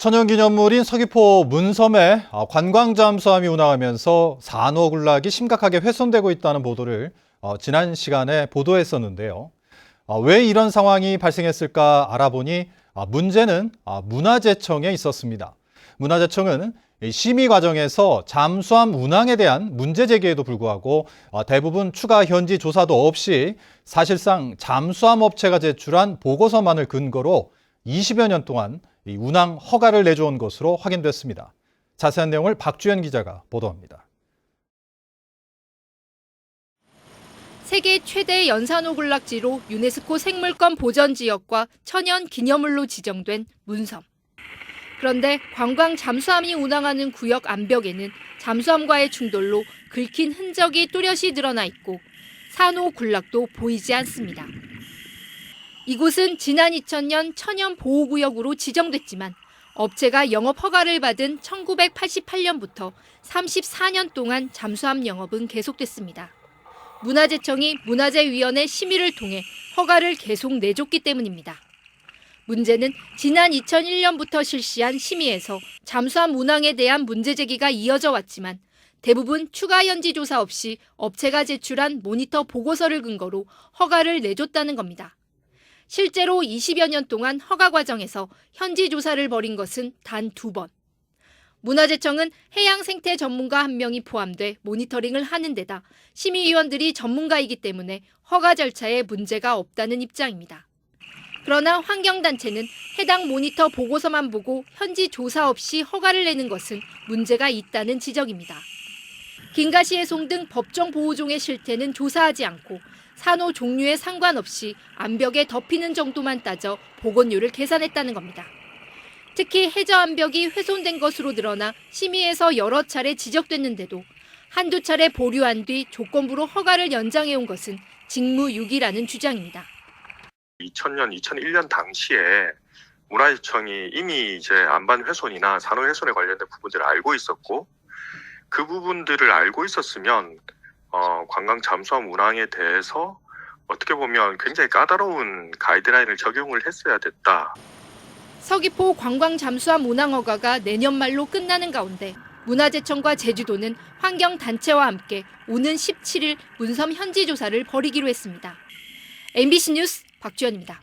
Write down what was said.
천연기념물인 서귀포 문섬에 관광잠수함이 운항하면서 산호군락이 심각하게 훼손되고 있다는 보도를 지난 시간에 보도했었는데요. 왜 이런 상황이 발생했을까 알아보니 문제는 문화재청에 있었습니다. 문화재청은 심의 과정에서 잠수함 운항에 대한 문제 제기에도 불구하고 대부분 추가 현지 조사도 없이 사실상 잠수함 업체가 제출한 보고서만을 근거로 20여 년 동안 이 운항 허가를 내줘온 것으로 확인됐습니다. 자세한 내용을 박주연 기자가 보도합니다. 세계 최대 연산호 군락지로 유네스코 생물권 보전 지역과 천연 기념물로 지정된 문섬. 그런데 관광 잠수함이 운항하는 구역 암벽에는 잠수함과의 충돌로 긁힌 흔적이 뚜렷이 드러나 있고 산호 군락도 보이지 않습니다. 이곳은 지난 2000년 천연보호구역으로 지정됐지만 업체가 영업 허가를 받은 1988년부터 34년 동안 잠수함 영업은 계속됐습니다. 문화재청이 문화재위원회 심의를 통해 허가를 계속 내줬기 때문입니다. 문제는 지난 2001년부터 실시한 심의에서 잠수함 운항에 대한 문제 제기가 이어져 왔지만 대부분 추가 현지 조사 없이 업체가 제출한 모니터 보고서를 근거로 허가를 내줬다는 겁니다. 실제로 20여 년 동안 허가 과정에서 현지 조사를 벌인 것은 단 2번. 문화재청은 해양 생태 전문가 1명이 포함돼 모니터링을 하는 데다 심의위원들이 전문가이기 때문에 허가 절차에 문제가 없다는 입장입니다. 그러나 환경단체는 해당 모니터 보고서만 보고 현지 조사 없이 허가를 내는 것은 문제가 있다는 지적입니다. 긴가시해송 등 법정 보호종의 실태는 조사하지 않고 산호 종류에 상관없이 암벽에 덮이는 정도만 따져 복원료를 계산했다는 겁니다. 특히 해저 암벽이 훼손된 것으로 드러나 심의에서 여러 차례 지적됐는데도 한두 차례 보류한 뒤 조건부로 허가를 연장해온 것은 직무유기라는 주장입니다. 2000년, 2001년 당시에 문화재청이 이미 이제 안반 훼손이나 산호 훼손에 관련된 부분들을 알고 있었고 그 부분들을 알고 있었으면 관광 잠수함 운항에 대해서 어떻게 보면 굉장히 까다로운 가이드라인을 적용을 했어야 됐다. 서귀포 관광 잠수함 운항 허가가 내년 말로 끝나는 가운데 문화재청과 제주도는 환경단체와 함께 오는 17일 문섬 현지 조사를 벌이기로 했습니다. MBC 뉴스 박주연입니다.